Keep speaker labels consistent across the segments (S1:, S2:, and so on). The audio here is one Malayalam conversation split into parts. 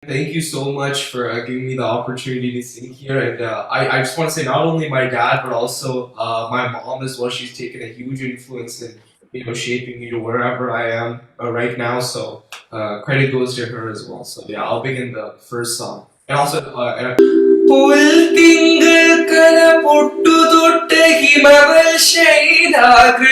S1: Thank you so much for giving me the opportunity to sing here. And I just want to say, not only my dad, but also my mom as well. She's taken a huge influence in shaping me to wherever I am right now. So credit goes to her as well. So yeah, I'll begin the first song. And also, പുൽത്തിങ്കൾ കന പൊട്ടുതൊട്ട Himaval ശൈലാകൃശൃംഗത്തിൽ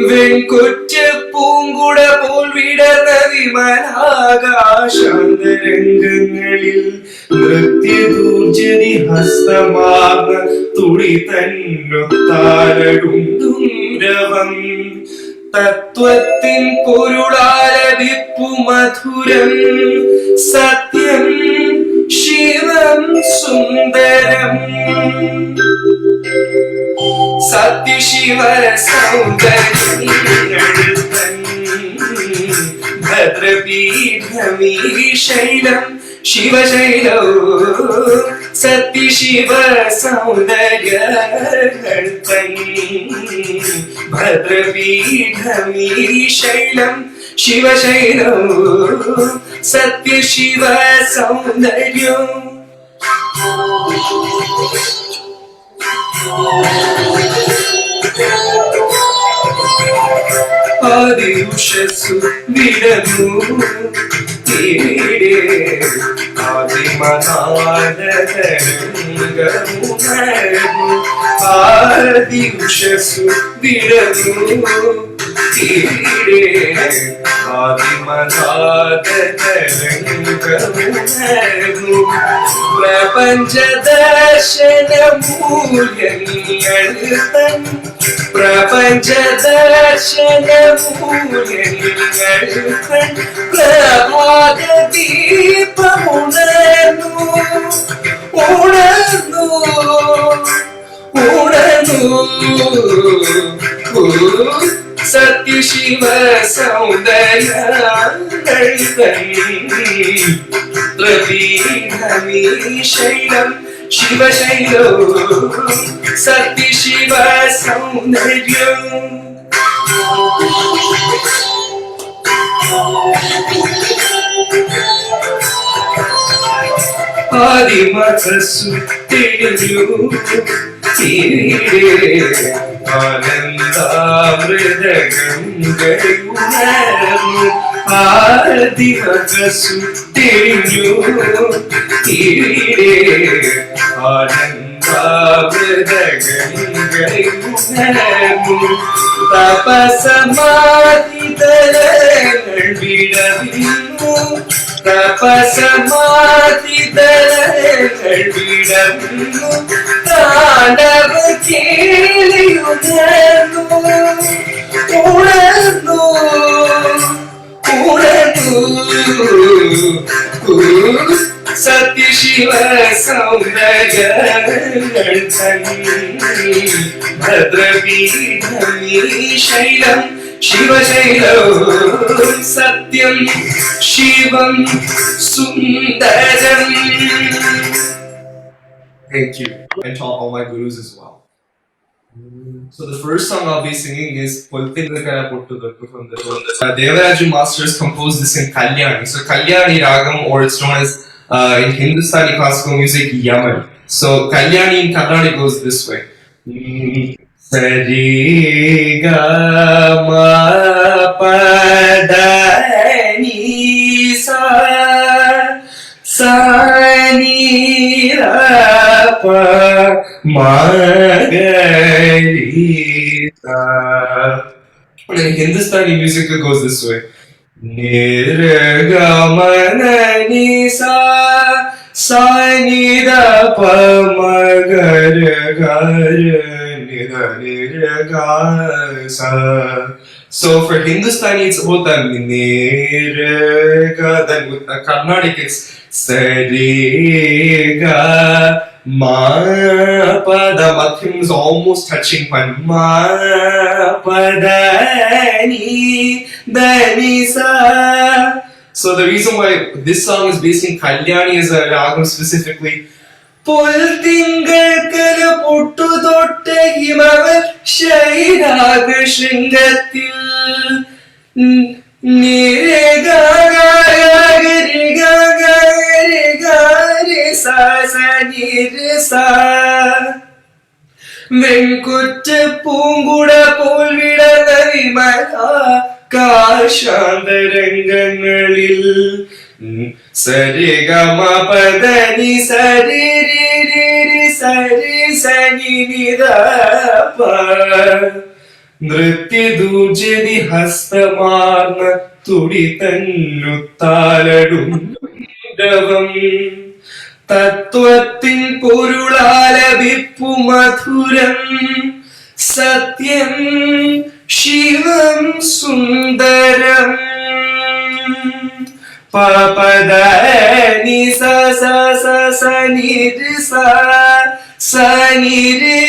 S1: വെൺകൊറ്റ പൂങ്കുട പോൽ വിടർന്ന വിമലാകാശാന്തരംഗങ്ങളിൽ നൃത്യദൂർജതി ഹസ്തമാർന്ന തുടി തന്നൊത്താലടുണ്ടും രവം തത്വത്തിൻ പൊരുളാലപിപ്പു മധുരം സത്യം ശിവം സുന്ദരം സത്യശിവ സൗന്ദര്യം ഭദ്രപീഠമീശൈലം ശിവശൈലോ സത്യശിവ സൗന്ദര്യർത്തം ഭദ്രപീഠമീശൈലം ശിവശൈലോ സത്യശിവ സൗന്ദര്യം ആദിയുഷസ്സു വിടന്നു ആദിമനാദതരംഗമുണർന്നു ആദിയുഷസ്സു വിടന്നു ആദിമനാദതരംഗമുണർന്നു പ്രപഞ്ചദർശനമൂല്യങ്ങൾ തൻ പ്രപഞ്ചദർശനമൂല്യങ്ങൾ തൻ പ്രഭാതദീപമുണർന്നു ഉണർന്നു ഉണർന്നു സത്യശിവ സൗന്ദര്യങ്ങൾ തൻ പ്രപീഠമീശൈലം ശിവശൈലോ സത്യശിവ സൗന്ദര്യം ആദിമതസ്സു തെളിഞ്ഞു ആനന്ദാമൃതഗംഗയുണർന്നു ആദിമതസ്സു തെളിഞ്ഞു ആനന്ദാമൃതഗംഗയുണർന്നു തപസമാധിതരങ്ങൾ വിടവിന്നു തപസമാധിതരങ്ങൾ വിടവിന്നു താണ്ഡവ കേളിയുണർന്നു ഉണർന്നു ഉണർന്നു സത്യശിവ സൗന്ദര്യങ്ങൾ തൻ ഭദ്രപീഠമീശൈലം ശിവശൈലോ സത്യം ശിവം സുന്ദരം. Thank you, and to all my gurus as well. So the first song I'll be singing is Poltingalkara Pottudottu from the Devaraju Masters composed this in Kalyani. So Kalyani Ragam, or it's known as in Hindustani classical music, Yaman. So Kalyani in Karnataka goes this way. Sari ga ma pa da ni sa sa ni ra pa ma ga ri sa. And in Hindustani music it goes this way. Nirgamana ni sa sa ni da pa ma ga ga So for Hindustani it's about the nirga, then with the Carnatic it's sariga ma pa. The madhyam is almost touching pan ma pa da ni sa. So the reason why this song is based in Kalyani as a ragam specifically, പൊൽത്തിങ്കൾ പൊട്ടുതൊട്ട Himaval ശൈലാകൃശൃംഗത്തിൽ നിരകാകരി വെൺകുറ്റ പൂങ്കുട പോൽ വിടർന്ന വിമല കാശാന്തരംഗങ്ങളിൽ സരിഗമ പദനി സരി സരി സനി നിദപ നൃത്യദൂർജതി ഹസ്തമാർന്ന തുടി തന്നുത്താലടും തത്വത്തിൻ പൊരുളാലപിപ്പു മധുരം സത്യം ശിവം സുന്ദരം പപദനി സ സ സ സ നി രി സ സ നി രി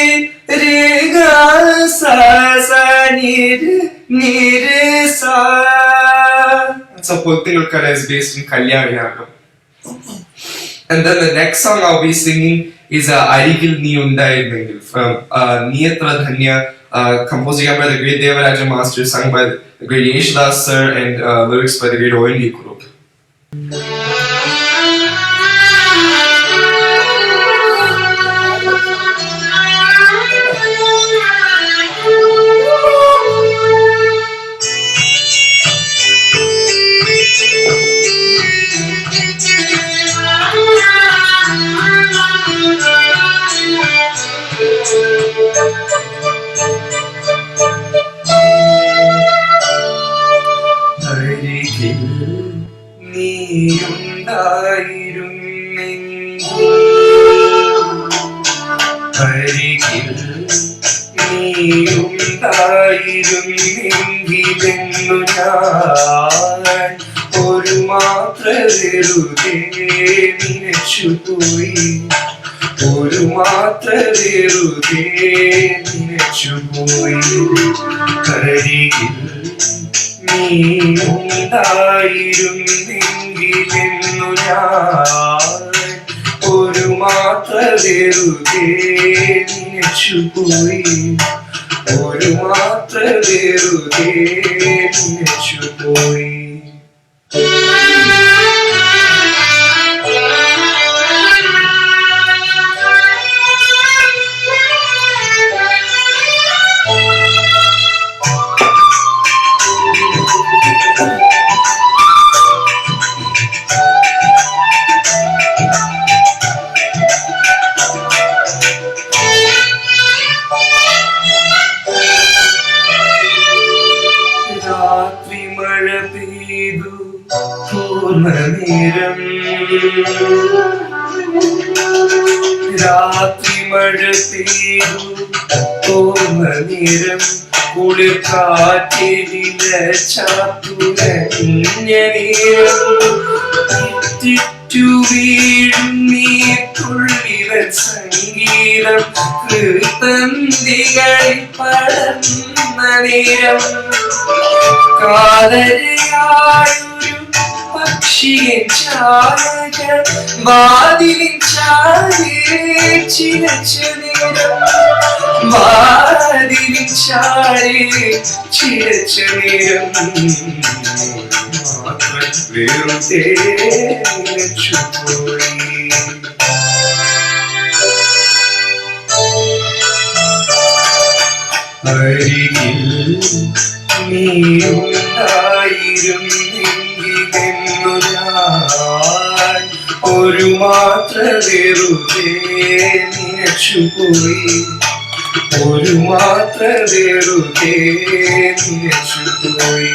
S1: രി ഗ സ സ നി രി സ. So Poltingal Kala is based in Kalyani. And then the next song I'll be singing is Arigil Ni Undayidengil from Niyatra Dhanya, composed by the great Devaraja Master, sung by the great Yeshdas sir, and lyrics by the great O.N.V. Kurup. നീയുണ്ടായിരുന്നെങ്കിലെന്നു ഞാൻ ഒരു മാത്ര വെറുതെ നിനച്ചുപോയി, ഒരു മാത്ര വെറുതെ നിനച്ചുപോയി. അരികിൽ നീയുണ്ടായിരുന്നെങ്കിലെന്നു ഞാൻ ഒരു മാത്ര വെറുതെ നിനച്ചുപോയി, ഒരു മാത്ര വെറുതെ നിനച്ചുപോയി. രാത്രി മഴ പെയ്തു തോന്ന നേരം കുളിർ കാറ്റില ചാത്തുലഞ്ഞ നേരം ചുറ്റു വീഴും നീർത്തുള്ളിവൻ സംഗീതം കൃതന്തികളിൽ പടർന്ന നേരം കാതരയായൊരു പക്ഷിയെ ചാരക വാതിലിൻ ചാരേ ചിരച്ച നേരം, വാതിലിൻ ചാരേ ചിരച്ച നേരം വെറുതെ നിനച്ചുപോയി. അരികിൽ നീയുണ്ടായിരുന്നെങ്കിലെന്നു ഞാൻ ഒരു മാത്ര വെറുതെ നിനച്ചുപോയി, ഒരു മാത്ര വെറുതെ നിനച്ചുപോയി.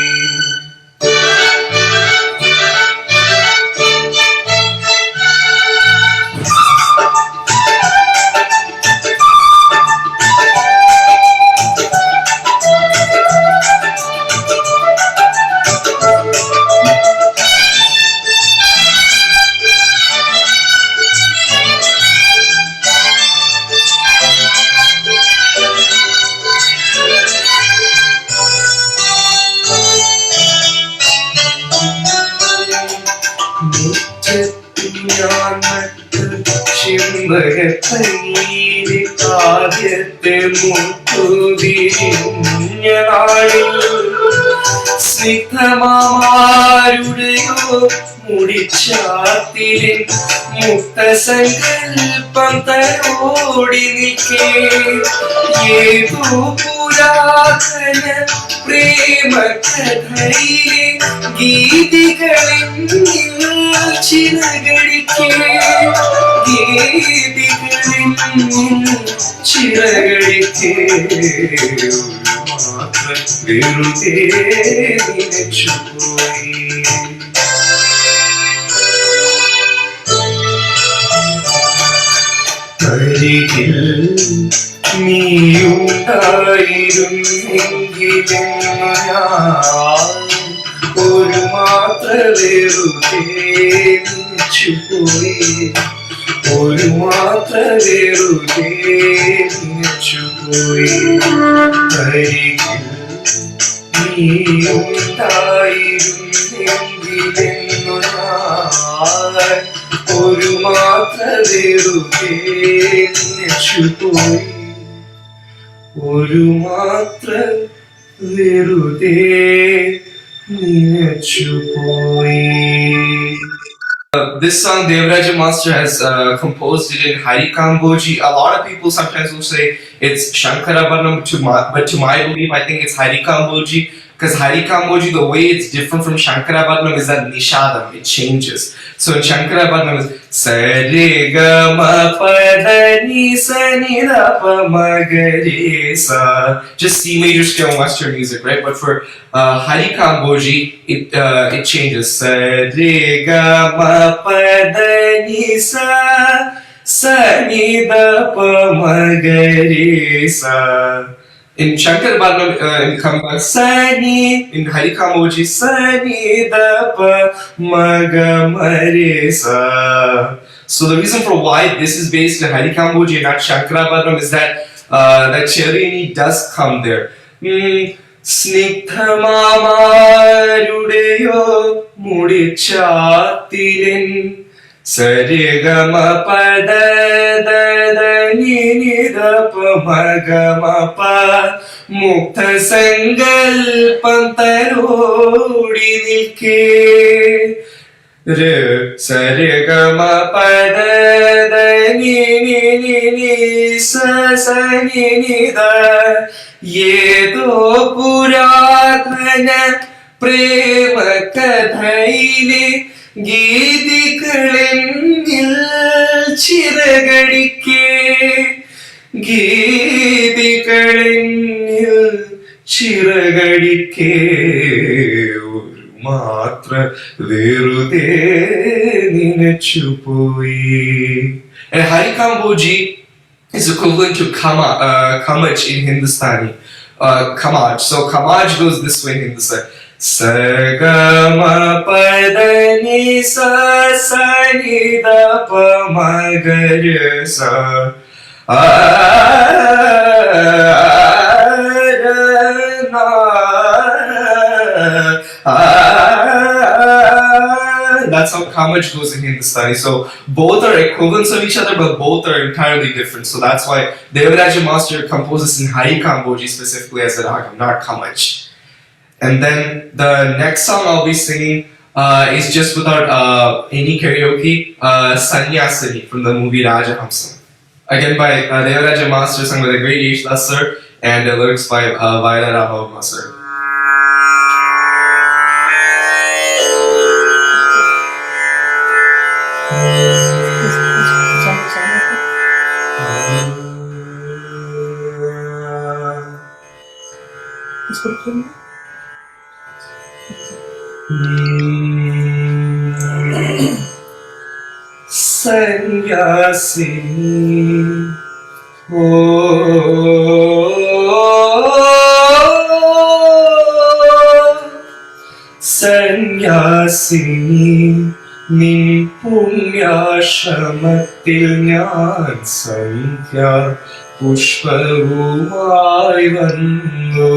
S1: ആദ്യത്തെ മുത്തുതിരിഞ്ഞ നാളിൽ സ്നിഗ്ധമാരുടെയോ മുടിച്ചാത്തിലിൻ മുക്തസങ്കൽപ്പം തലോടി നിൽക്കേ ഏതോ പുരാതന പ്രേമകഥയിലെ ഗീതികളിൽ ചിറകടിക്കേ ഗീതികളിൽ ചിറകടിക്കേ മാത്രം വെറുതെ നിലച്ചുപോയി അരികിൽ നീയുണ്ടായിരുന്നെങ്കിലും ഞാൻ ഒരു മാത്ര വെറുതെ നിലച്ചുപോയി ഒരു മാത്ര വെറുതെ നിലച്ചുപോയി അരികിൽ നീയുണ്ടായിരുന്നെങ്കിലും ഞാൻ ഒരു മാത്ര വെറുതെ നിലച്ചുപോയി ഒരു മാത്ര വെറുതെ നിലച്ചുപോയി. This song Devaraja Master has composed it in Harikamboji. A lot of people sometimes will say it's Shankarabharanam, but to my belief, I think it's Harikamboji. Because Harikamboji, the way it's different from Shankarabharanam is that Nishadam, it changes. So in Shankarabharanam is Sa-re-ga-ma-pa-da-ni-sa-ni-da-pa-ma-ga-re-sa. Just C major scale Western music, right? But for Harikamboji, it changes. Sa-re-ga-ma-pa-da-ni-sa sa-ni-da-pa-ma-ga-re-sa. In Shankarabharanam, Sani, in Harikamboji, Sani, Dapa, Maga, Maresa. So the reason for why this is based in Harikamboji and not Shankarabharanam is that that Charini does come there. Snigdhamamarudeyo mudichatilin Sa-re-ga-ma-pa-da-da-da-ni-ni-da-pa-ma-ga-ma-pa Mukta-sangalpam tarodi nilke Sa-re-ga-ma-pa-da-da-ni-ni-ni-ni-sa-sa-ni-ni-da Yedo puradhana prema-kathayile ഗീതികളിൽ ചിറകടിക്കേ ഗീതികളിൽ ചിറകടിക്കേ ഒരു മാത്ര വെറുതെ നിലച്ചുപോയി. And Harikamboji is equivalent to Kamaj in Hindustani. Kamaj. So Kamaj goes this way in Hindustani. Sa-ga-ma-pa-da-ni-sa-sa-ni-da-pa-ma-ga-re-sa. That's how Kamaj goes in Hindustani. So both are equivalents of each other, but both are entirely different. So that's why Devaraja Master composes in Harikamboji specifically as a ragam, not Kamaj. And then the next song I'll be singing is just without any karaoke, Sanyasini from the movie Rajahamsam. Again by Devaraja Master, sung by the great Yeshdas sir, and the lyrics by Vayla Rahavama sir. Sanyasini, Sanyasini, നിൻ പുണ്യാശ്രമത്തിൽ ഞാൻ സന്ധ്യ പുഷ്പവുമായി വന്നു.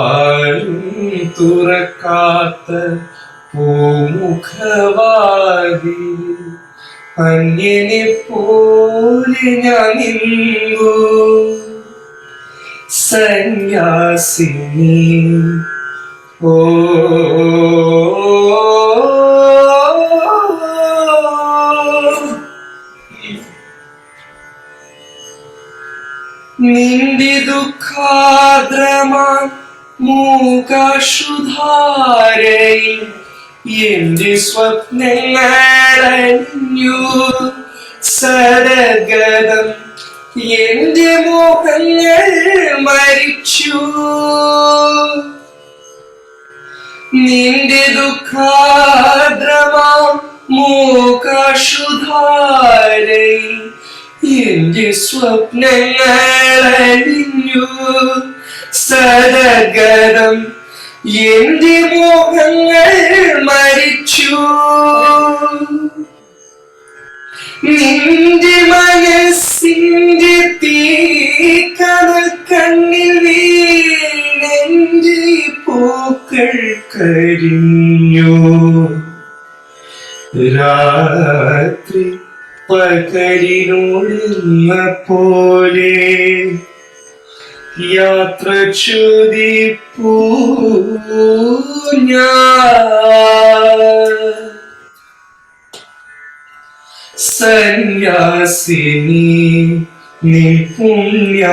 S1: ആരും തുറക്കാത്ത പൂമുഖവാതിൽ അന്യനെ പോലെ ഞാൻ നിന്നു. സന്യാസിനി ഓ നിന്റെ ദുഃഖാദ്രമാ മൂകാശുധാരയിൽ എന്റെ സ്വപ്നങ്ങളഞ്ഞു സരഗതം എന്റെ മോഹങ്ങൾ മരിച്ചു നിന്റെ ദുഃഖാദ്രമാ മൂകാശുധാരയിൽ എന്റെ സ്വപ്നങ്ങളഞ്ഞു സരഗതം എന്റെ മോഹങ്ങൾ മരിച്ചു നിന്റെ മനസ്സിന്റെ തീക്കനൽ കണ്ണിൽ വീണെന്റെ പൂക്കൾ കരിഞ്ഞു രാത്രി പകലിനോടുന്ന പോലെ യാത്ര ചോദിപ്പൂ സന്യാസിനി നിൻ പുണ്യാശ്രമത്തിൽ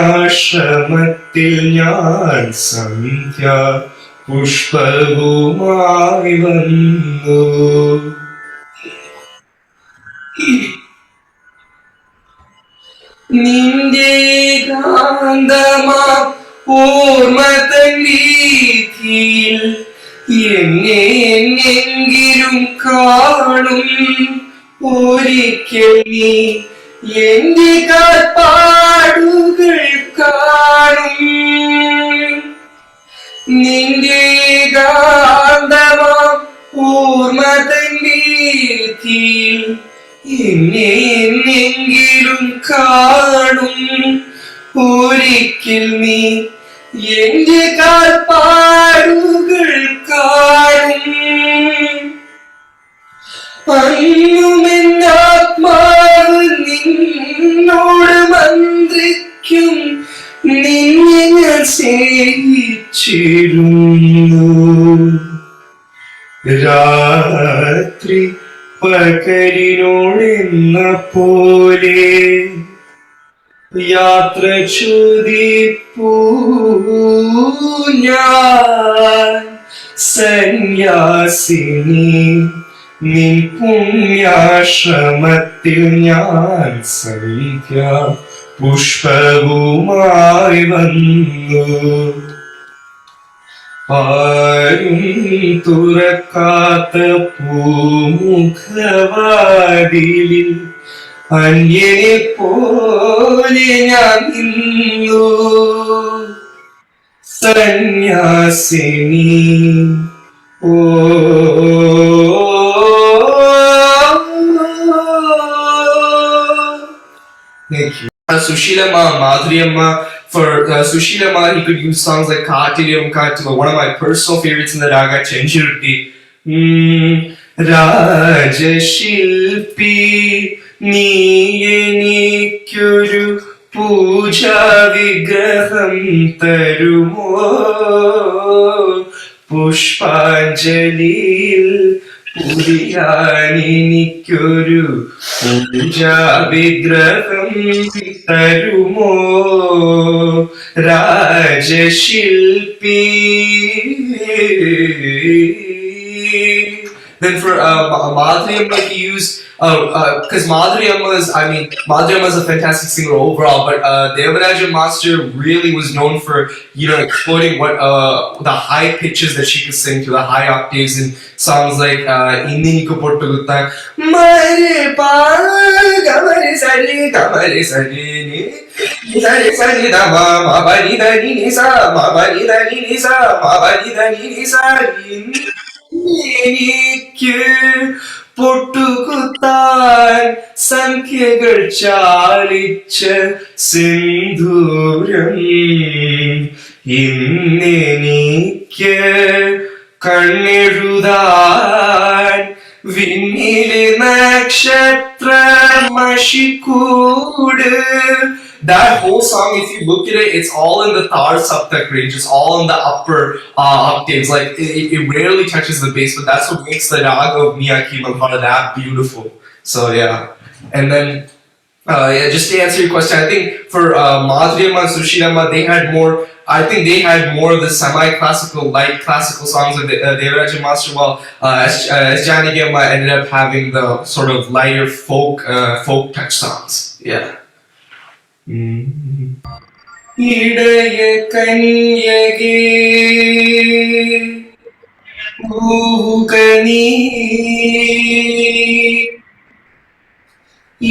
S1: ഞാൻ സന്ധ്യ പുഷ്പവുമായി വന്നു നിന്റെ കാന്തമാ ഓർമ്മതൻ വീഥിയിൽ എന്നെ എന്നെങ്കിലും കാണും ഒരിക്കൽ നീ എന്റെ കാൽപ്പാടുകൾ കാണും നിന്റെ കാന്തമാ ഓർമ്മതൻ വീഥിയിൽ എന്നെ എന്നെങ്കിലും കാണും ഒരിക്കൽ നീ എന്റെ കാൽപ്പാടുകൾ കാണും അന്നുമെന്നാത്മാവ് നിന്നോട് മന്ത്രിക്കും നിന്നെ ഞാൻ സ്നേഹിച്ചിരുന്നു രാത്രി പകലിനോടെന്ന പോലെ യാത്ര ചോദിപ്പൂ ഞാൻ സന്യാസിനി നിൻ പുണ്യാശ്രമത്തിൽ ഞാൻ സന്ധ്യ പുഷ്പവുമായി വന്നു ആരും തുറക്കാത്ത പൂമുഖവാതിലിൽ അന്യനെ പോലെ ഞാൻ നിന്നു സന്യാസിനി ഓ Thank you. Sushila Ma, Madhuri Amma. For Sushila Ma, he could use songs like Kaatilyam Kaatila, one of my personal favorites in the raga Chenchirti. Rajashilpi, Niyenikuru, Puja Vigraham Tarumo, Pushpanjalil. പുരിയാനിക്കൊരു പൂജാ വിഗ്രഹം തരുമോ രാജശില്പി Then for Madhuri Amma, he used because Madhuri Amma is a fantastic singer overall, but Devaraja Master really was known for exploiting what the high pitches that she could sing to, the high octaves in songs like Inni Nikku Pottu Gutta Mare Pa Gamare Sari Ni Sari Sari Da Ma Ma Ba Ni Da Ni Ni Sa Ma Ba Ni Da Ni Ni Sa Ma Ba Ni Da Ni Ni Sa എനിക്ക് പൊട്ടുകുത്താൻ സംഖ്യകൾ ചാലിച്ച സിന്ദൂരം ഇന്നെനിക്ക് കണ്ണെഴുതാൻ വിണ്ണിലെ nakshatra mashikudu. That whole song, if you look at it, it's all in the tar saptak range. It's all in the upper octaves. Like it rarely touches the bass, but that's what makes the raga of Miyaki Malhara that beautiful. So yeah, and then yeah, just to answer your question, I think for Madhuriyamma and Sushilama, they had more. I think they had more of the semi-classical, light classical songs of the Devaraja Master, while S. Janagiyamma ended up having the sort of lighter folk touch songs. Yeah. ഇടയ കന്യകേ ഭൂകനീ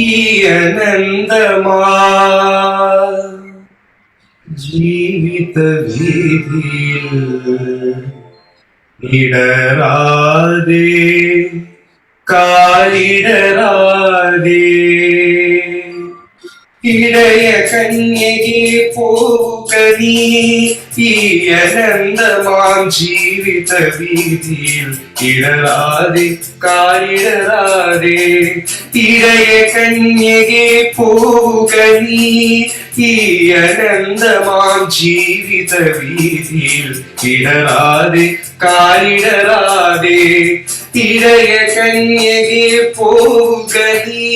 S1: ഈ അനന്തമാ ജീവിത വീതിയിൽ ഇടരാതെ കാലിടരാതെ ഇടയ കന്യകെ പോകനീ ഈ അനന്തമാം ജീവിത വീതിയിൽ ഇടരാതെ കാലിടരാതെ ഇടയ കന്യകെ പോകനീ ഈ അനന്തമാം ജീവിത വീതിയിൽ ഇടരാതെ കാലിടരാതെ ഇടയ കന്യകെ പോകനീ.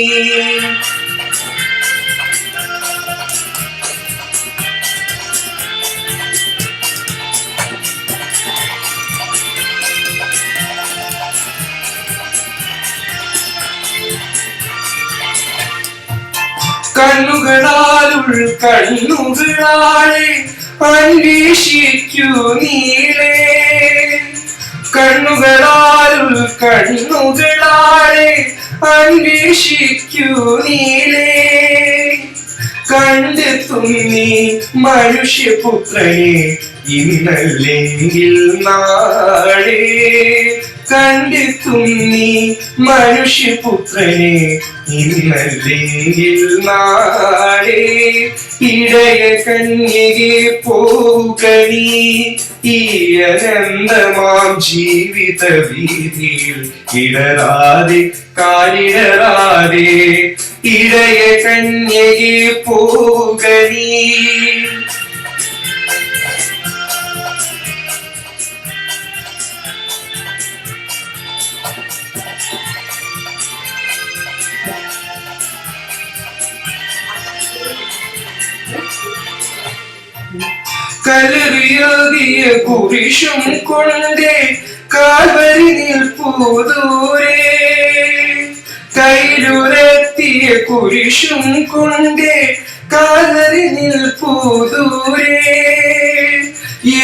S1: കണ്ണുകളാലുൾ കണ്ണുകളാളെ അന്വേഷിക്കൂ നീളേ. കണ്ണുകളാലുൾ കണ്ണുകളാളെ അന്വേഷിക്കൂ നീളേ. കണ്ടെത്തും നീ മനുഷ്യപുത്രനെ ഇന്നല്ലെങ്കിൽ നാളെ. കണ്ടെത്തും നീ മനുഷ്യപുത്രനെ ഇന്നല്ലെങ്കിൽ നാളെ. ഇടയ കന്യകെ പോകനീ ഈ അനന്തമാം ജീവിത വീതിയിൽ ഇടരാതെ കാലിടരാതെ. ഇടയ കന്യകെ പോകനീ. കലറിയാകിയ കുരിശും കൊണ്ടേ കാൽവരി നിൽപ്പൂ ദൂരെ. കയ്യിലുരത്തിയ കുരിശും കൊണ്ടേ കാൽവരി നിൽപ്പൂ ദൂരെ.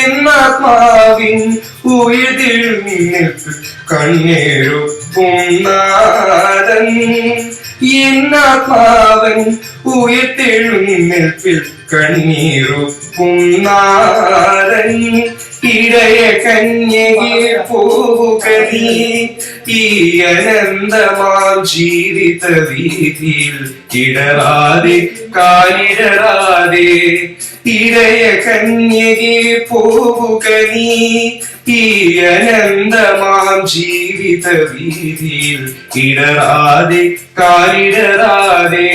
S1: എന്നാത്മാവിൻ ഉയർന്നിൽപ്പ് കണ്ണേറുപ്പും നാദൻ. എന്നാത്മാവൻ ഉയർത്തെഴുന്നേൽപ്പിൽ കണ്ണീറുപ്പും നാദൻ. ഇടയ കന്യകെ പോകനീ ഈ അനന്തമാം ജീവിത വീതിയിൽ ഇടരാതെ കാലിടരാതെ. ഇടയ കന്യകെ പോകനീ ഈ അനന്തമാം ജീവിത വീതിയിൽ ഇടരാതെ കാലിടരാതെ.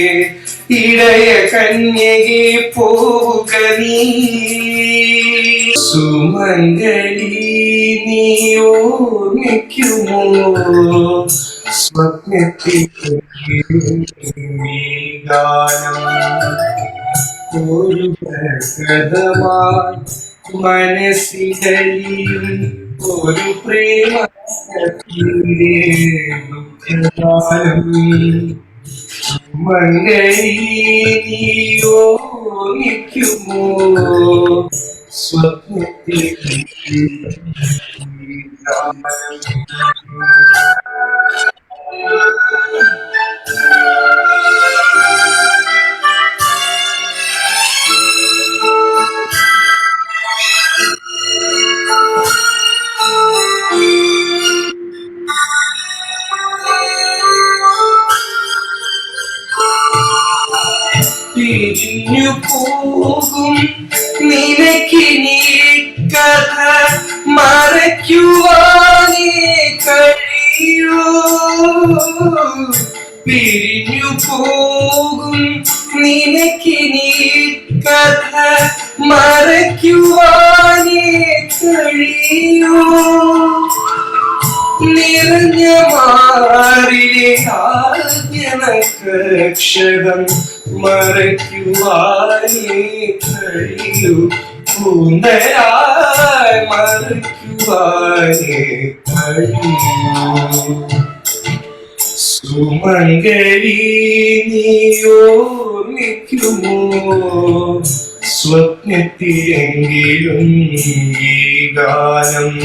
S1: ഇടയ കന്യകെ പോകനീ. സുമംഗലി നീ ഓർമ്മിക്കുമോ സ്വപ്നത്തിൽ ഗാനം. ഒരു പ്രകൃതമായി മനസ്സിലും ഒരു പ്രേമ മംഗലി നീയോ നിൽക്കുമോ സ്വപ്നത്തിൽ. പിരിഞ്ഞു പോകും നിനക്കിനി കഥ മറയ്ക്കുവാനേ കഴിയൂ. പിരിഞ്ഞു പോകും നിനക്കിനി കഥ മറയ്ക്കുവാനേ കഴിയൂ നിറഞ്ഞ മാറിലെ ആദ്യനക്ഷതം മറയ്ക്കുവാനേ കഴിയൂ പൂന്തരായി മറയ്ക്കുവാനേ കഴിയൂ സുമംഗലി നീയോർമ്മിക്കുമോ സ്വപ്നത്തിലെങ്കിലും ഈ ഗാനം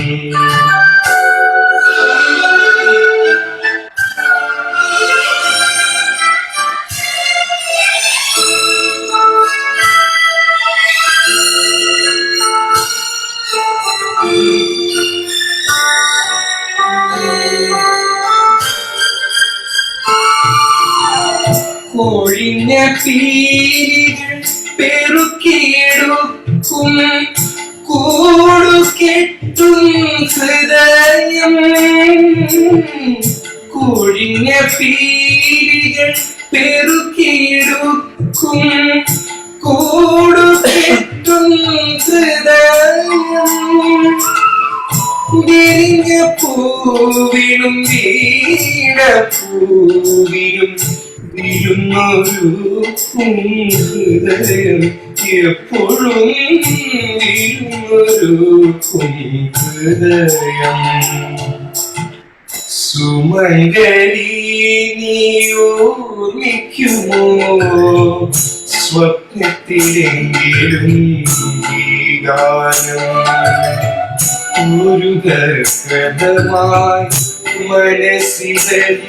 S1: ഒഴിഞ്ഞ പീലികൾ പെറുക്കിയെടുക്കും കൂടുകെട്ടും ഹൃദയം കൊഴിഞ്ഞ പീലികൾ പെറുക്കിയെടുക്കും കൂടുകെട്ടും ഹൃദയം വിരിഞ്ഞ പൂവിനും വീണ പൂവിനും വിരുന്നൊരു ഹൃദയം എപ്പോഴും വിരുന്നൊരു ഹൃദയം സുമംഗലി നീയോർമ്മിക്കുമോ സ്വപ്നത്തിലെങ്കിലും ഈ ഗാനം ഒരു ഗർഭമായി മനസ്സിലും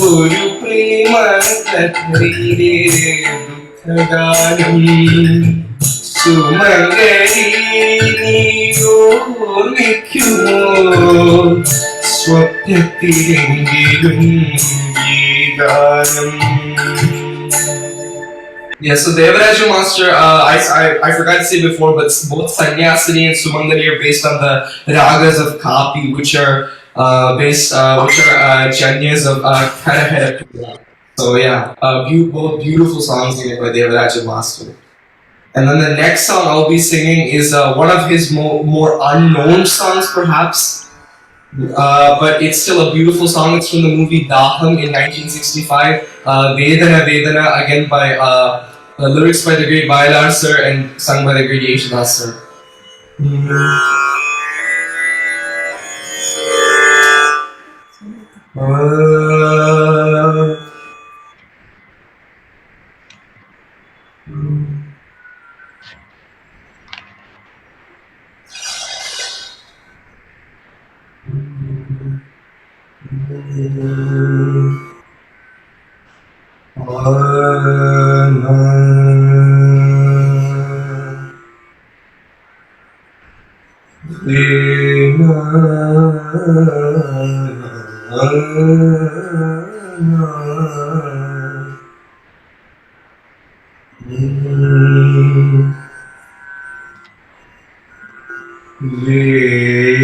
S1: ഒരു പ്രേമ കഥയിലെ ദുഃഖഗാനം സുമംഗലി നീയോർമ്മിക്കുമോ സ്വപ്നത്തിലെങ്കിലും ഈ ഗാനം. Yeah, so Devaraju Master, I forgot to say before, but both Sanyasini and Sumangali are based on the ragas of Kapi, which are janyas of Karahara. So yeah, both beautiful songs by Devaraju Master. And then the next song I'll be singing is one of his more unknown songs, perhaps. But it's still a beautiful song. It's from the movie Daham in 1965. Vedana Vedana, again by lyrics by the great Bailar sir and sung by the great Yeshadas sir.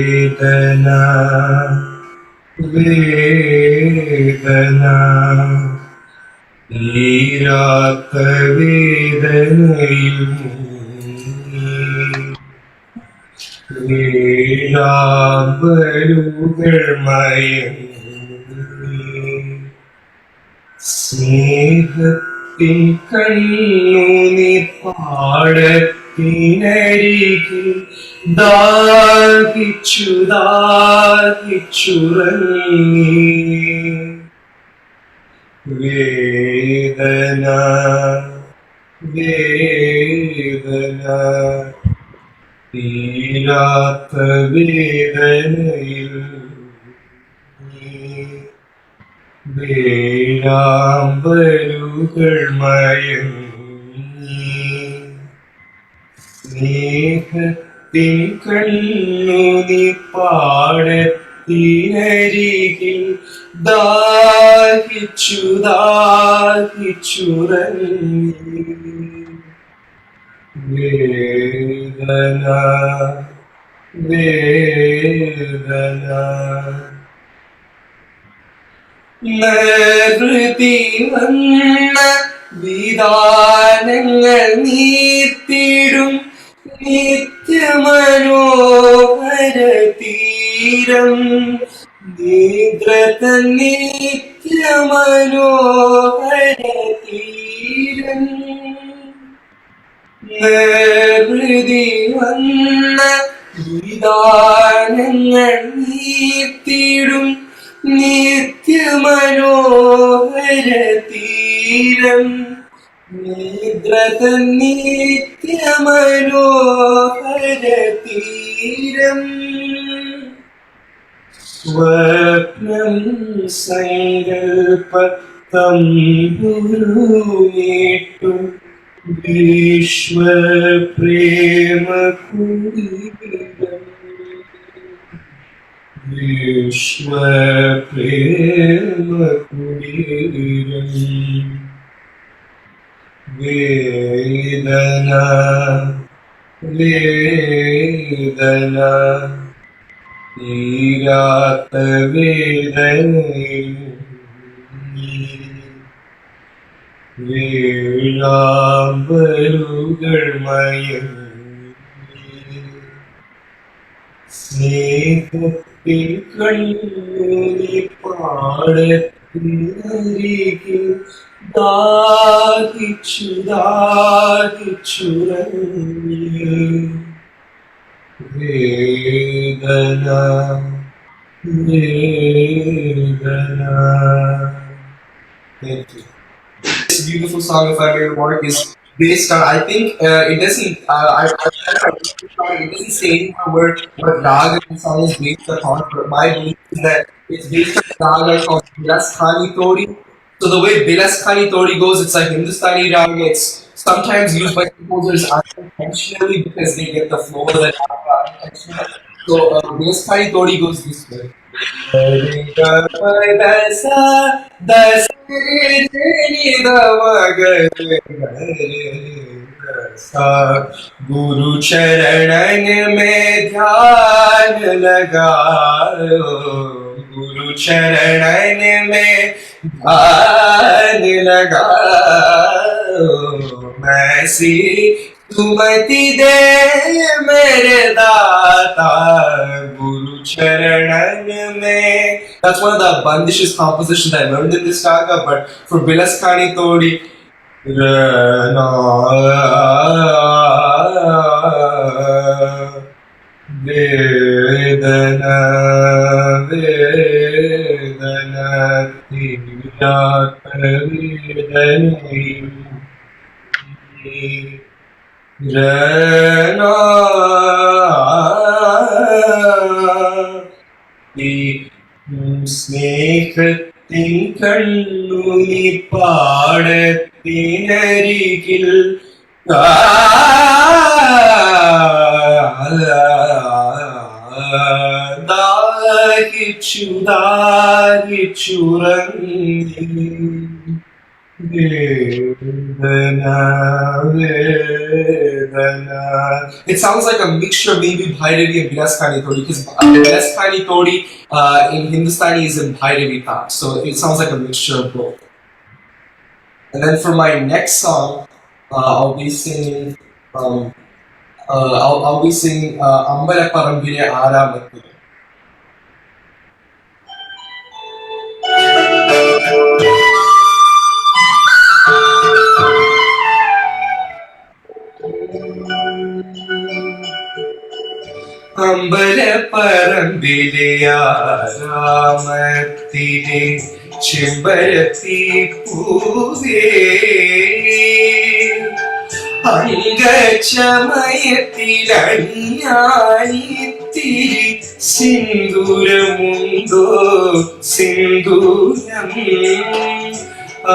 S1: Vedana, Vedana, Veerata Vedanayum Veerabalugal Mayam Snehatin Kannunir Paadathinaരികിൽ ദാഹിച്ചുറങ്ങി വേദന വേദന തീരാത്ത വേദനയിൽ വേഴാമ്പലുകൾ മയങ്ങി സ്നേഹത്തിൻ കണ്ണുനി പാടത്തിനരികിൽ ദാഹിച്ചുറങ്ങി വേദന വേദന നിർവൃതി വന്ന വിധാനങ്ങൾ നീത്തിടും നിത്യമനോഹര തീരം നിദ്രത നിത്യമനോഹര തീരം നിർവൃതി വന്ന വിധാനങ്ങൾ നീത്തിടും നിത്യമനോഹര തീരം നിദ്രത നിത്യമനോഹര തീരം സ്വപ്നം സങ്കൽപ്പത്തം ഗുരുനേട്ടും വിശ്വപ്രേമ കുടീരം വിശ്വപ്രേമ കുടീരം വേദന വേദന തീരാത്ത വേദനയിൽ വേഴാമ്പലുകൾ മയങ്ങി സ്നേഹത്തിൽ കണ്ണൂരി പാടത്തിനരികിൽ ദാഹിച്ചു ദാഹിച്ചുറങ്ങി വേദന വേദന. Thank you. This beautiful song, if I may remark, is based on. I think it doesn't. It doesn't say what raga the song is based upon. But my belief is that it's based on a raga called Bilaskhani Todi. So the way Bilaskhani Todi goes, it's like Hindustani raga. It's sometimes used by composers unintentionally because they get the flow of the raga unintentionally. So Bilaskhani Todi goes this way. गुरु चरणन में ध्यान लगाओ गुरु चरणन में ध्यान लगाओ मैसी सुमति दे मेरे दाता गुरु चरणन में. That's one of the bandishes compositions I learned in this raga, but for Bilaskhani Todi, vedana vedana tirata vedani rana സ്നേഹത്തിൻ കണ്ണുനി പാടത്തിനരികിൽ ദാഹിച്ചു ദാഹിച്ചുറങ്ങി vedana vedana. It sounds like a mixture of maybe Bhairavi and Bilaskhani Todi because Bilaskhani Todi in Hindustani is in Bhairavi part, so it sounds like a mixture of both. And then for my next song, I'll be singing Ambala Parambire Aramathu. അമ്പലപ്പറമ്പിലെ ആരാമത്തിലെ ചെമ്പരത്തി പൂവേ അംഗചമയത്തിലണിയാനിത്തിരി സിന്ദൂരമുണ്ടോ സിന്ദൂരം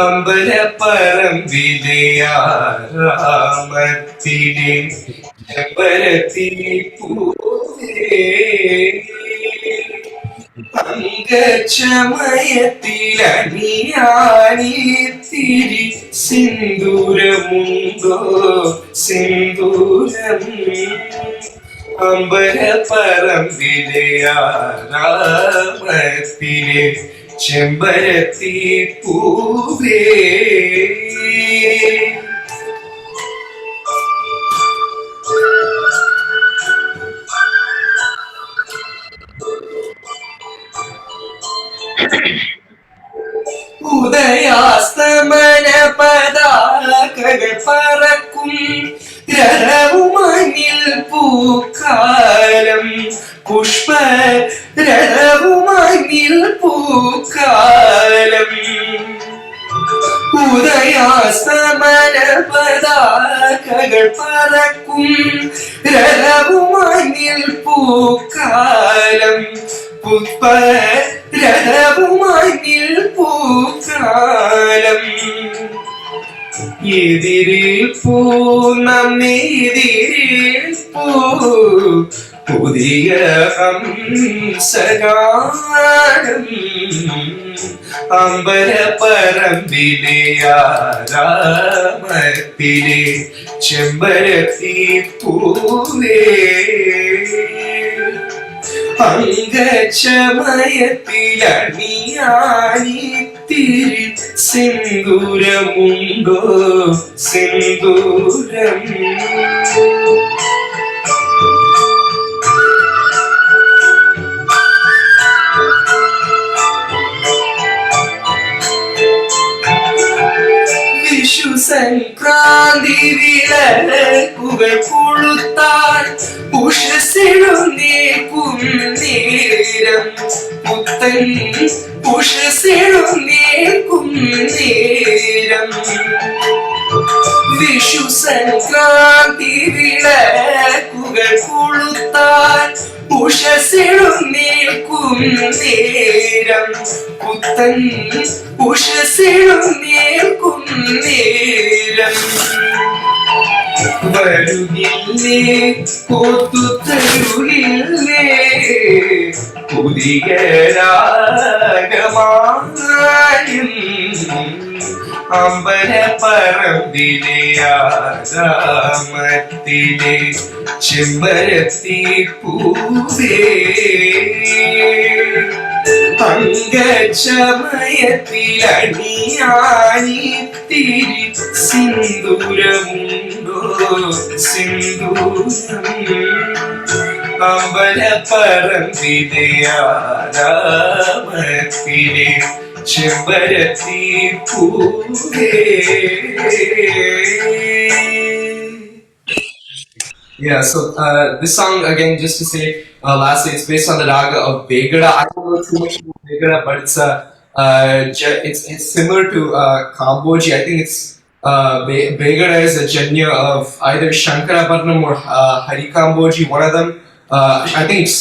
S1: അമ്പലപ്പറമ്പിലെ ആരാമത്തിലെ ചെമ്പരത്തി പൂവേ അംഗചമയത്തിലണിയാനിത്തിരി സിന്ദൂരമുണ്ടോ സിന്ദൂരം അമ്പലപ്പറമ്പിലെ ആരാമത്തിലെ ചെമ്പരത്തി പൂവേ. ഉദയാസ്തമന പതാകകൾ പറക്കും രഥവുമണിൽ പൂക്കാലം പുഷ്പ രഥവുമണിൽ പൂക്കാലം. ഉദയാസ്തമന പതാകകൾ പറക്കും രഥവുമണിൽ പൂക്കാലം പുഷ്പ രഥവുമണിൽ പൂക്കാലം. എതിരേൽപ്പൂ നമ്മെതിരേൽപ്പൂ പുതിയ ഹംസഗാനം അമ്പലപ്പറമ്പിലെ ആരാമത്തിലെ ചെമ്പരത്തി പൂവേ. അംഗച്ചമയത്തിലണിയാനിത്തിരി സിന്ദൂരമുണ്ടോ സിന്ദൂരം. വിഷു സംക്രാന്തി വിളക്കുകൾ കൊളുത്താൻ ഉഷസിടുന്നേക്കും നേരം പുത്തൻ ഉഷസിടുന്നേക്കും നേരം. വിഷു സംക്രാന്തി വിളക്കുകൾ കൊളുത്താൻ ഉഷസിടുന്നേക്കും നേരം പുത്തൻ ഉഷസിടുന്നേക്കും നേരം. വരുകില്ലേ കോത്തുതരുകില്ലേ പുതിയ രാഗമായും അമ്പലപ്പറമ്പിലെ ആരാമത്തിലെ ചെമ്പരത്തി പൂവേ. അംഗച്ചമയത്തിലണിയാനിത്തിരി സിന്ദൂരമുണ്ടോ സിന്ദൂരം അമ്പലപ്പറമ്പിലെ ആരാമത്തിലെ ചെമ്പരത്തി പൂവേ. Yeah, so this song again, just to say, lastly, it's based on the raga of Begada. I don't know too much about Begada, but it's similar to Kamboji. I think it's Begada is a janya of either Shankaraparnam or Hari Kamboji, one of them. I think it's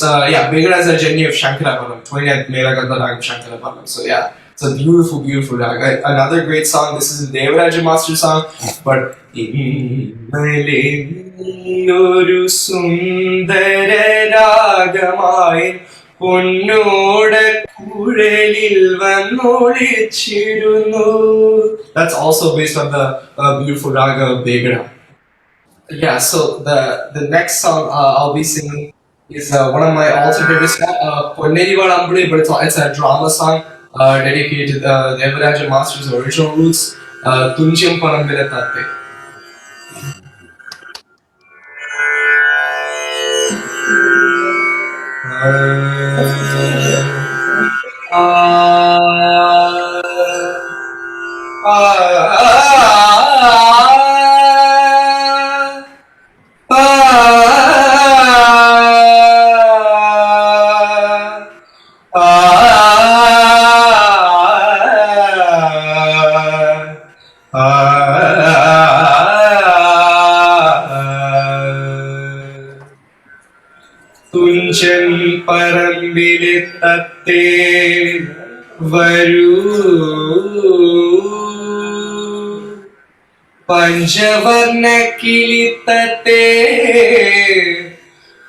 S1: Begada is a janya of Shankaraparnam. 20th Mela Gandha Ragam Shankaraparnam. So yeah. It's a beautiful, beautiful raga. Another great song. This is a Devaraja Master song, but oru sundara ragamayi ponnoda kuralil vannolichirunnu. That's also based on the beautiful raga of Begada. Yeah, so the next song I'll be singing is one of my all-time favorite songs, Ponneri Valambudi, but it's a drama song. Dedicated to Devaraja Master's original roots, Tunjam Parambila Tatte. Thunchan പറമ്പിലെ തത്തേ വരൂ പഞ്ചവർണ്ണ കിളിത്തത്തേ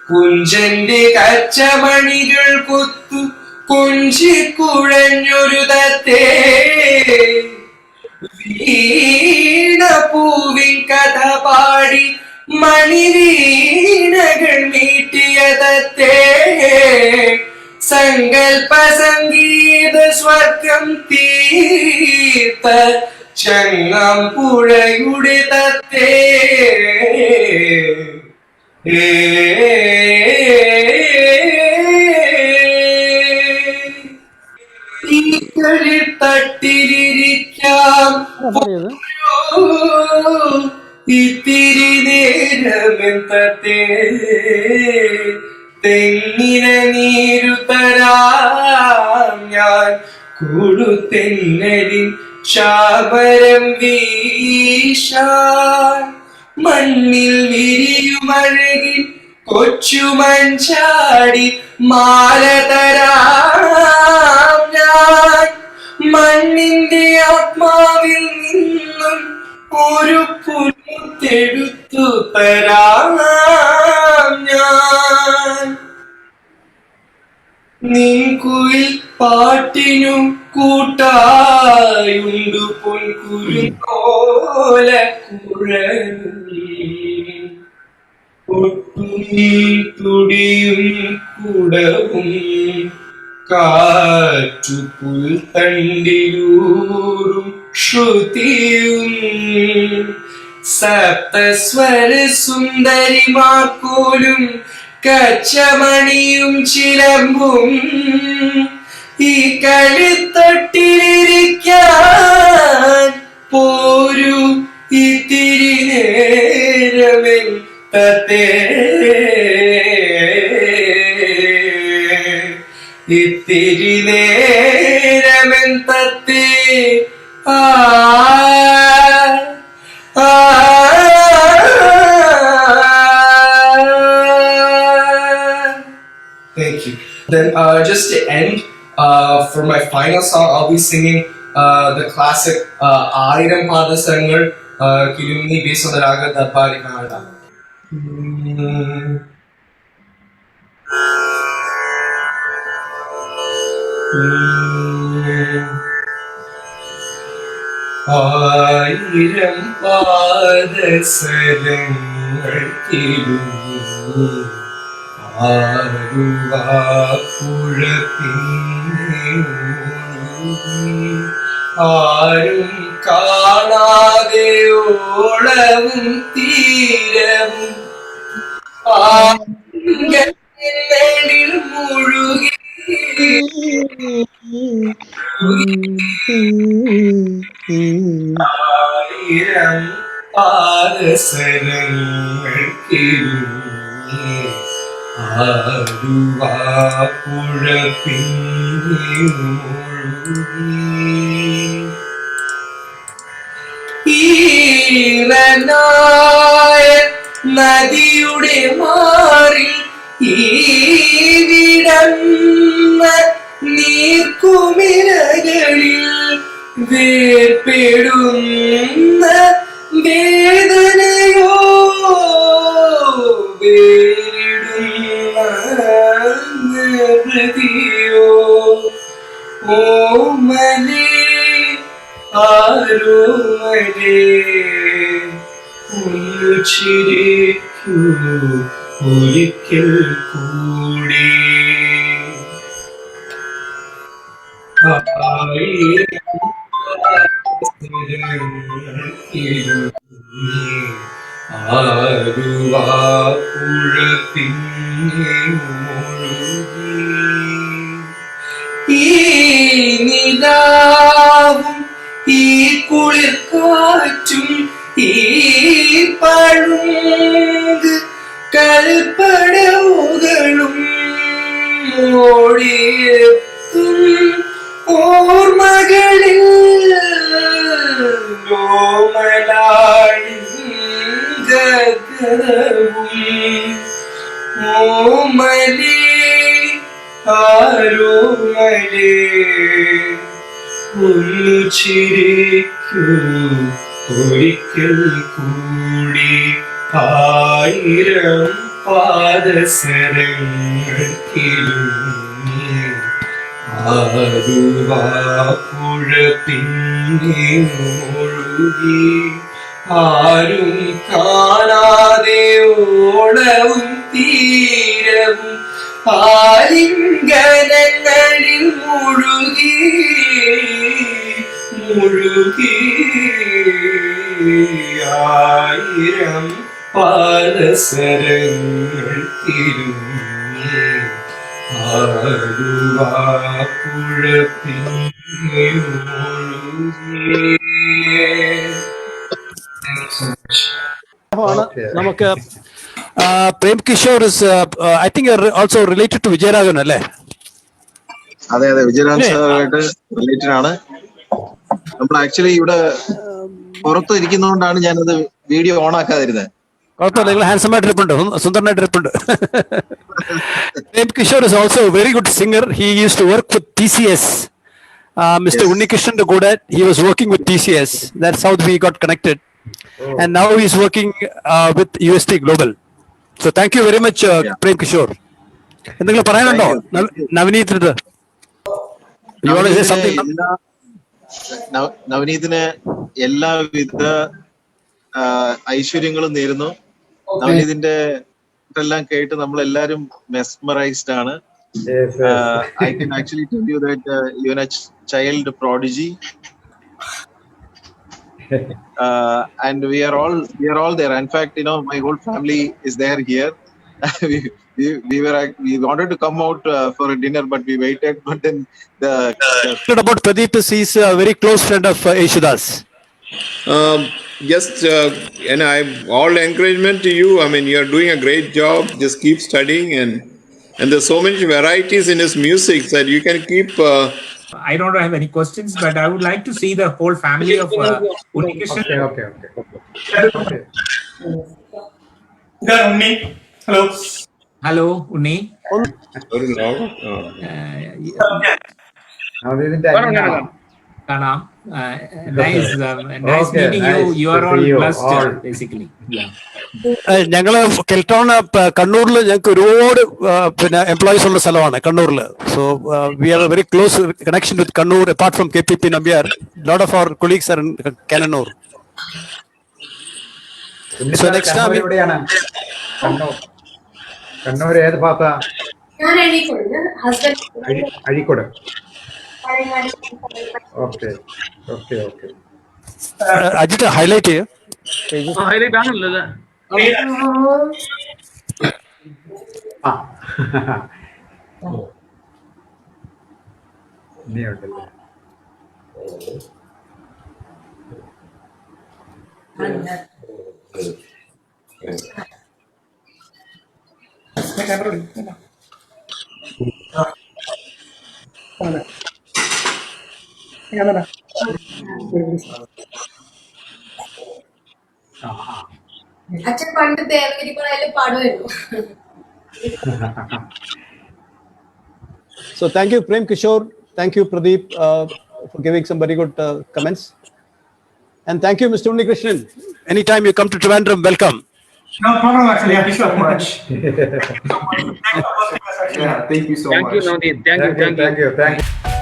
S1: കുഞ്ചന്റെ കച്ചമണികൾ കൊത്തു കൊഞ്ചിക്കുഴഞ്ഞൊരു തത്തേ വീണ പൂവിൻ കഥ പാടി മണിവീണകൾ മീട്ടിയ തത്തേ സങ്കൽപ്പ സംഗീത സ്വർഗം തീർത്ത ചങ്ങാമ്പുഴയുടെ തത്തേ ഈ തട്ടിലിരിക്കാം ഇത്തിരി നേരമെന്തേ തെങ്ങിന നീരു തരാം ഞാൻ കൊടുത്തെന്നരിൻ ചാമരം വീശാൻ മണ്ണിൽ വിരിയുമഴകിൽ കൊച്ചുമഞ്ചാടി മാല തരാം ഞാൻ മണ്ണിന്റെ ആത്മാവിൽ നിന്നും ഒരു പുൽമുത്തെടുത്തു തരാം ഞാൻ നിൻകുയിൽ പാട്ടിനും കൂട്ടായുണ്ടു പൊൻകുരുത്തോല കുഴലും ഒട്ടും തുടിയും കുടവും കാറ്റു പുൽത്തണ്ടിലൂറും ശ്രുതിയും സപ്തസ്വര സുന്ദരിമാർക്കോലും കച്ചമണിയും ചിലമ്പും ഈ കളിത്തട്ടിലിരിക്കാൻ പോരു ഇത്തിരി നേരമെൻ തത്തേ ഇത്തിരി നേരമെൻ തത്തേ ആ Thank you. Then just to end, for my final song, I'll be singing the classic Ayiram Padasangal Kilumni based on the Raga Darbari Kannada. Ayiram Padasangal Kilumni ആരും കാണാതെ ഓളവും തീരവും ആങ്ങളിൽ മുഴുകി ആയിരം പാദസരങ്ങൾ ആടുവാപ്പുഴ ഈറനായ നദിയുടെ മാറിൽ ഈ വിടന്ന നീർക്കുമിരകളിൽ വേർപ്പെടുന്ന വേദനയോ ഹൃദിയോ ഓമലേ ആരോമലേ ഒന്നു ചിരിക്കൂ ഒരിക്കൽ കൂടി ആരുവാപ്പുഴ പിന്നെ മുഴുകി ഈ നിലാവും ഈ കുളിർക്കാറ്റും ഈ പഴുങ്ക് കൽപ്പടവുകളും ഓടിയെത്തും ഓർമ്മകളിൽ ഓമലാഴി ഗഗനവും ഓമലേ ആരോമലേ ഒന്നു ചിരിക്കൂ ഒരിക്കൽ കൂടി ആയിരം പാദസരങ്ങൾ കിലുങ്ങി ആരുവാപ്പുഴ പിന്നെ ഒഴുകി ആരും കാണാതെ ഓളവും തീരവും ആലിംഗനങ്ങളിൽ മുഴുകി മുഴുകി ആയിരം പാദസരങ്ങൾ തിരുങ്ങി ആലുവാപ്പുഴ പിന്നെ
S2: ആണ് നമുക്ക് Prem Kishore is I think also related to Vijayaraghavan അല്ലേ?
S3: അതെ അതെ, വിജയരാഘവൻ സാറുമായിട്ട് റിലേറ്റഡ് ആണ്. നമ്മൾ ആക്ച്വലി ഇവിടെ പുറത്ത് ഇരിക്കുന്നതുകൊണ്ടാണ് ഞാനത് വീഡിയോ ഓൺ ആക്കാതിരുന്നത്.
S2: കുഴപ്പമില്ല, നിങ്ങൾ ഹാൻസം ആയിട്ട് ഇരിപ്പുണ്ട്, സുന്ദരനായിട്ട് ഇരിപ്പുണ്ട്. Prem Kishore is also very good singer. He use to work with TCS. Mr. Unnikrishnan's കൂടെ he was working with TCS. That's how we got connected. And now he's working with UST Global. So thank you very much, Prem Kishore. എന്തെങ്കിലും പറയാനുണ്ടോ നവനീത്?
S3: നവനീതിന് എല്ലാവിധ ഐശ്വര്യങ്ങളും നേരുന്നു. നവനീതിന്റെ എല്ലാം കേട്ട് നമ്മൾ എല്ലാരും മെസ്മറൈസ്ഡ് ആണ്. I can actually tell you that you're a child prodigy. And we are all there. In fact, my whole family is there here. we wanted to come out for a dinner, but we waited. But then
S2: about Pradeep is he's a very close friend of Yeshudas.
S4: Just and I all encouragement to you. I mean, you are doing a great job. Just keep studying, and there's so many varieties in his music that you can keep.
S5: I don't have any questions, but I would like to see the whole family of Unnikrishnan.
S6: Okay.
S1: Unni. Hello.
S5: Hello, Unni. Kanam. Nice meeting you. You are all blessed, basically. Yeah.
S2: ഞങ്ങള് കെൽട്ടോണ് കണ്ണൂരിൽ ഞങ്ങൾക്ക് ഒരുപാട് പിന്നെ എംപ്ലോയീസ് ഉള്ള സ്ഥലമാണ് കണ്ണൂരിൽ. So we are very close connection with Kannur. Apart from KPP Nambiar, lot of our colleagues are in Kannur. So next time
S6: എവിടെയാണ്? കണ്ണൂർ ഏത് ഭാഗത്താ? അഴീക്കോട്. ഓക്കെ.
S2: അജിത്ത് ഹൈലൈറ്റ് ചെയ്യും.
S7: ഹൈലൈറ്റ് ആണല്ലോ ഇത്.
S6: ഇനിയുണ്ടല്ലേ?
S8: അച്ഛൻ പണ്ട് Devagiri പറയാലും പാടുമായിരുന്നു.
S2: So thank you Prem Kishore, thank you Pradeep for giving some very good comments, and thank you Mr. Unnikrishnan. Anytime you come to Trivandrum, welcome.
S1: No problem, actually. Thank you so much. Yeah, thank you so much.
S7: Thank you, Navneet. Thank you.